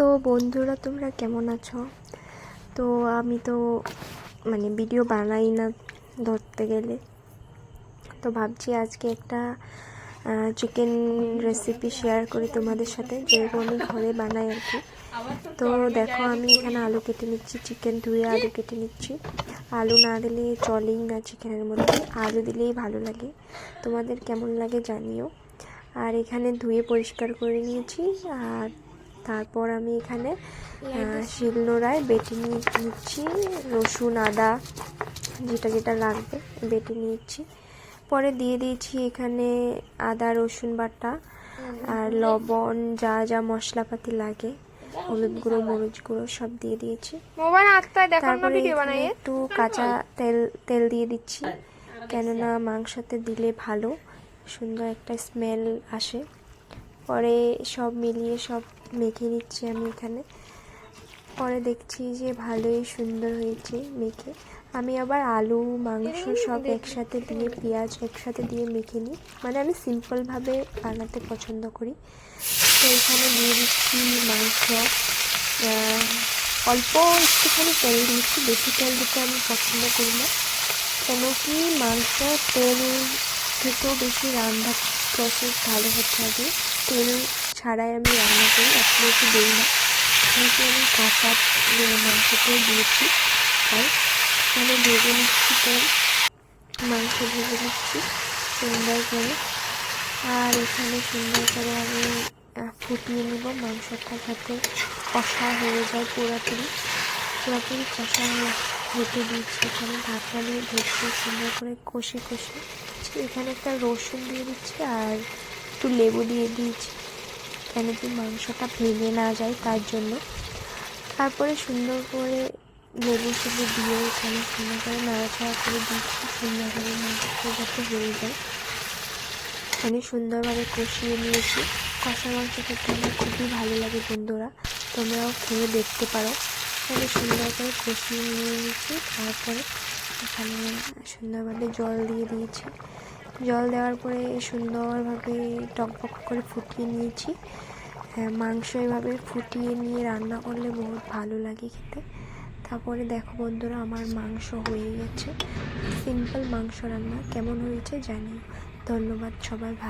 তো বন্ধুরা, তোমরা কেমন আছো? তো আমি তো ভিডিও বানাই না ধরতে গেলে, তো ভাবছি আজকে একটা চিকেন রেসিপি শেয়ার করি তোমাদের সাথে, যেগুলো আমি ঘরে বানাই আর কি। তো দেখো, আমি এখানে আলু কেটে নিচ্ছি, চিকেন ধুয়ে আলু কেটে নিচ্ছি। আলু না দিলে চলেই না চিকেনের মধ্যে, আলু দিলেই ভালো লাগে। তোমাদের কেমন লাগে জানিও। আর এখানে ধুয়ে পরিষ্কার করে নিয়েছি। আর তারপর আমি এখানে শিলনোড়ায় বেটে নিচ্ছি, রসুন আদা যেটা যেটা লাগবে বেটে নিচ্ছি। পরে দিয়ে দিয়েছি এখানে আদা রসুন বাটা আর লবণ, যা যা মশলাপাতি লাগে, হলুদ গুঁড়ো মরিচ গুঁড়ো সব দিয়ে দিয়েছি। তারপরে একটু কাঁচা তেল দিয়ে দিচ্ছি, কেননা মাংসতে দিলে ভালো সুন্দর একটা স্মেল আসে। পরে সব মিলিয়ে সব মেখে নিচ্ছি আমি এখানে। পরে দেখছি যে ভালোই সুন্দর হয়েছে মেখে। আমি আবার আলু মাংস সব একসাথে দিয়ে, পেঁয়াজ একসাথে দিয়ে মেখে নিই, আমি সিম্পলভাবে বানাতে পছন্দ করি। তো এখানে দিয়ে দিচ্ছি মাংস, অল্প একটুখানি তেল দিয়েছি, বেশি তেল দিতে আমি পছন্দ করি না, কেন কি মাংস তেল থেকেও বেশি রান্নার প্রসেস ভালো হতে হবে। তেল ছাড়াই আমি রান্না করি, আসলে একটু দিই না, কিন্তু আমি কাঁচা মাংসতেও দিয়েছি। আর এখানে ভেজে নিচ্ছি তেল, মাংস ভেজে নিচ্ছি সুন্দর করে। আর এখানে সুন্দর করে আমি ফুটিয়ে নেব মাংসটা, যাতে কষা হয়ে যায়, পুরোপুরি কষা হতে দিচ্ছি। এখানে ঢাকা দিয়ে ঢেকে সুন্দর করে কষে এখানে একটা রসুন দিয়ে দিচ্ছি আর একটু লেবু দিয়ে দিয়েছি, কেন কি মাংসটা ভেঙে না যায় তার জন্য। তারপরে সুন্দর করে লেবু দিয়ে এখানে সুন্দর করে নাড়াচাড়া করে দিচ্ছি, সুন্দর করে মাংসটা যাতে হয়ে যায়। আমি সুন্দরভাবে কষিয়ে নিয়েছি। কষা মাংস খেতে আমার খুবই ভালো লাগে বন্ধুরা, তোমরাও খেয়ে দেখতে পারো। আমি সুন্দর করে কষিয়ে নিয়েছি। তারপরে এখানে সুন্দরভাবে জল দিয়ে দিয়েছি। জল দেওয়ার পরে সুন্দরভাবে টকবক করে ফুটিয়ে নিয়েছি। মাংস এভাবে ফুটিয়ে নিয়ে রান্না করলে বহুত ভালো লাগে খেতে। তারপরে দেখো বন্ধুরা, আমার মাংস হয়ে গেছে। সিম্পল মাংস রান্না কেমন হয়েছে জানিও। ধন্যবাদ সবাই। ভালো